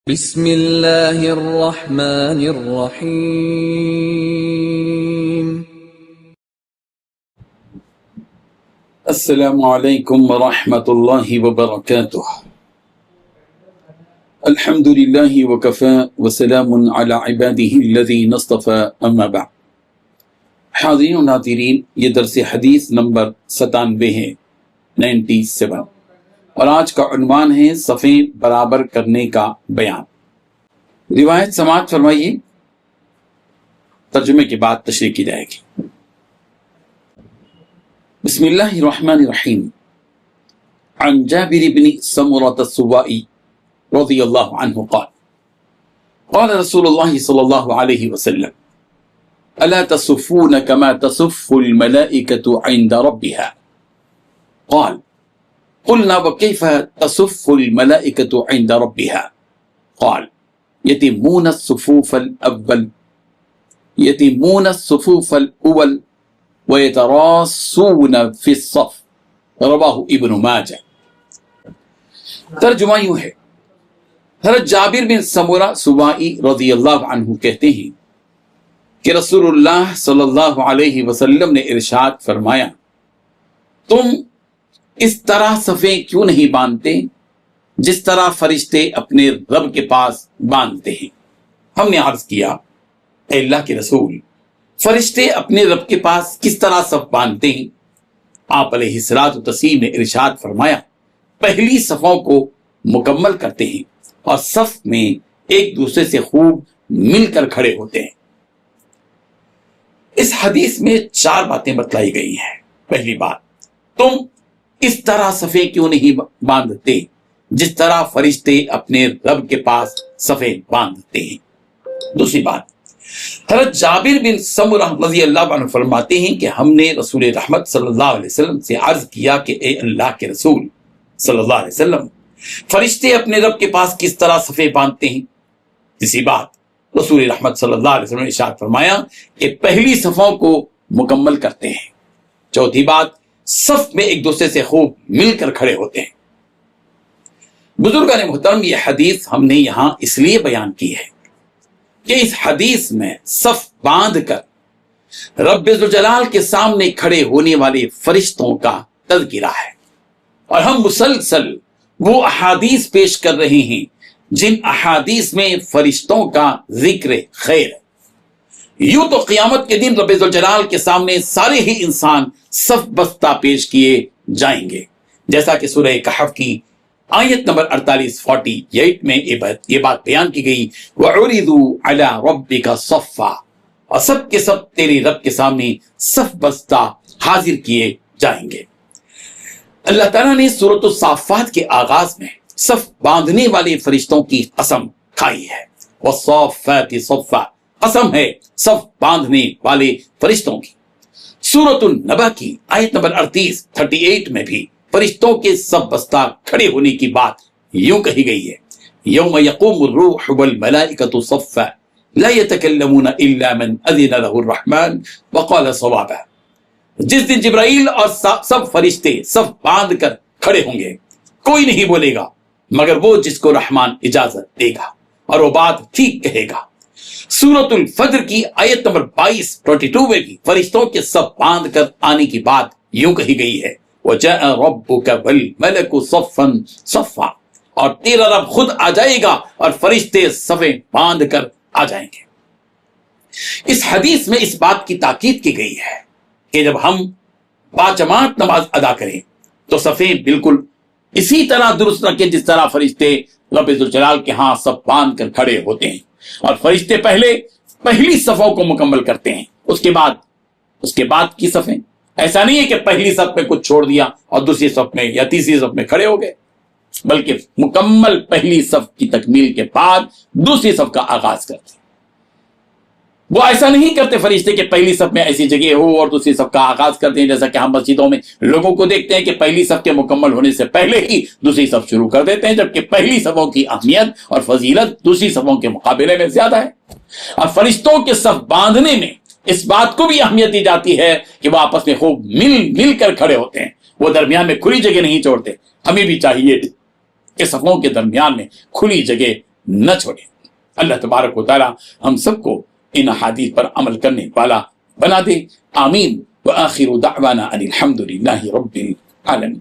بسم اللہ الرحمن الرحیم۔ السلام علیکم ورحمۃ اللہ وبرکاتہ۔ الحمد للہ وکفی وسلام علی عبادہ الذین اصطفی، اما بعد۔ حاضرین و ناظرین، یہ درس حدیث نمبر 97 ہے، 97، اور آج کا عنوان ہے صفیں برابر کرنے کا بیان۔ روایت سماعت فرمائیے، ترجمے کے بعد تشریح کی جائے گی۔ بسم اللہ الرحمن الرحیم۔ عن جابر بن سمرة السوائي رضی اللہ عنہ قال قال رسول اللہ صلی اللہ علیہ وسلم الا تصفون كما تصف الملائکة عند ربها قال قلنا وكيف تصف الملائكة عند ربها قال يتمون الصفوف الأول ويتراصون في الصف، رواہ ابن ماجہ۔ ترجمہ یوں ہے، حضرت جابر بن سمرہ سوائی رضی اللہ عنہ کہتے ہیں کہ رسول اللہ صلی اللہ علیہ وسلم نے ارشاد فرمایا، تم اس طرح صفیں کیوں نہیں باندھتے جس طرح فرشتے اپنے رب کے پاس باندھتے ہیں؟ ہم نے عرض کیا، اے اللہ کے رسول، فرشتے اپنے رب کے پاس کس طرح صف باندھتے ہیں؟ آپ علیہ الصلوۃ والتسلیم نے ارشاد فرمایا، پہلی صفوں کو مکمل کرتے ہیں اور صف میں ایک دوسرے سے خوب مل کر کھڑے ہوتے ہیں۔ اس حدیث میں 4 باتیں بتلائی گئی ہیں۔ پہلی بات، تم اس طرح صفیں کیوں نہیں باندھتے جس طرح فرشتے اپنے رب کے پاس صفیں باندھتے ہیں۔ دوسری بات، حضرت جابر بن سمرہ رضی اللہ عنہ فرماتے ہیں کہ ہم نے رسول رحمت صلی اللہ علیہ وسلم سے عرض کیا کہ اے اللہ کے رسول صلی اللہ علیہ وسلم، فرشتے اپنے رب کے پاس کس طرح صفیں باندھتے ہیں؟ تیسری بات، رسول رحمت صلی اللہ علیہ وسلم نے ارشاد فرمایا کہ پہلی صفوں کو مکمل کرتے ہیں۔ چوتھی بات، صف میں ایک دوسرے سے خوب مل کر کھڑے ہوتے ہیں۔ بزرگان محترم، یہ حدیث ہم نے یہاں اس لیے بیان کی ہے کہ اس حدیث میں صف باندھ کر رب ذوالجلال کے سامنے کھڑے ہونے والے فرشتوں کا تذکرہ ہے، اور ہم مسلسل وہ احادیث پیش کر رہے ہیں جن احادیث میں فرشتوں کا ذکر خیر ہے۔ یوں تو قیامت کے دن رب ذوالجلال کے سامنے سارے ہی انسان صف بستہ پیش کیے جائیں گے، جیسا کہ سورہ کہف کی آیت نمبر 48 میں یہ بات بیان کی گئی، وَعُرِضُوا عَلَىٰ رَبِّكَ صَفًّا، اور سب کے سب تیرے رب کے سامنے صف بستہ حاضر کیے جائیں گے۔ اللہ تعالیٰ نے سورۃ الصافات کے آغاز میں صف باندھنے والے فرشتوں کی قسم کھائی ہے، وَالصَّافَّاتِ صَفًّا، قسم ہے صف باندھنے والے فرشتوں کی۔ سورۃ النبأ کی آیت نمبر 38 میں بھی فرشتوں کے صف بستہ کھڑے ہونے کی بات یوں کہی گئی ہے، یوم یقوم الروح والملائکۃ صفا لا یتکلمون الا من اذن له الرحمن وقال صوابا۔ جس دن جبرائیل اور سب فرشتے صف باندھ کر کھڑے ہوں گے، کوئی نہیں بولے گا مگر وہ جس کو رحمان اجازت دے گا، اور وہ بات ٹھیک کہے گا۔ سورۃ الفجر کی آیت نمبر 22 میں بھی فرشتوں کے صف باندھ کر آنے کی بات یوں کہی گئی ہے، وَجَاءَ رَبُّكَ وَالْمَلَكُ صَفًّا صَفًّا، اور تیرا رب خود آ جائے گا اور فرشتے صفیں باندھ کر آ جائیں گے۔ اس حدیث میں اس بات کی تاکید کی گئی ہے کہ جب ہم باجماعت نماز ادا کریں تو صفیں بالکل اسی طرح درست رکھیں جس طرح فرشتے رب ذوالجلال کے ہاں صف باندھ کر کھڑے ہوتے ہیں، اور فرشتے پہلی صفوں کو مکمل کرتے ہیں، اس کے بعد کی صفیں۔ ایسا نہیں ہے کہ پہلی صف میں کچھ چھوڑ دیا اور دوسری صف میں یا تیسری صف میں کھڑے ہو گئے، بلکہ مکمل پہلی صف کی تکمیل کے بعد دوسری صف کا آغاز کرتے ہیں۔ وہ ایسا نہیں کرتے فرشتے کہ پہلی صف میں ایسی جگہ ہو اور دوسری صف کا آغاز کرتے ہیں، جیسا کہ ہم مسجدوں میں لوگوں کو دیکھتے ہیں کہ پہلی صف کے مکمل ہونے سے پہلے ہی دوسری صف شروع کر دیتے ہیں، جبکہ پہلی صفوں کی اہمیت اور فضیلت دوسری صفوں کے مقابلے میں زیادہ ہے۔ اور فرشتوں کے صف باندھنے میں اس بات کو بھی اہمیت دی جاتی ہے کہ وہ آپس میں خوب مل کر کھڑے ہوتے ہیں، وہ درمیان میں کھلی جگہ نہیں چھوڑتے۔ ہمیں بھی چاہیے کہ صفوں کے درمیان میں کھلی جگہ نہ چھوڑیں۔ اللہ تبارک و تعالی ہم سب کو ان احادیث پر عمل کرنے والا بنا دے، آمین۔ وآخر دعوانا ان الحمد للہ رب العالمین۔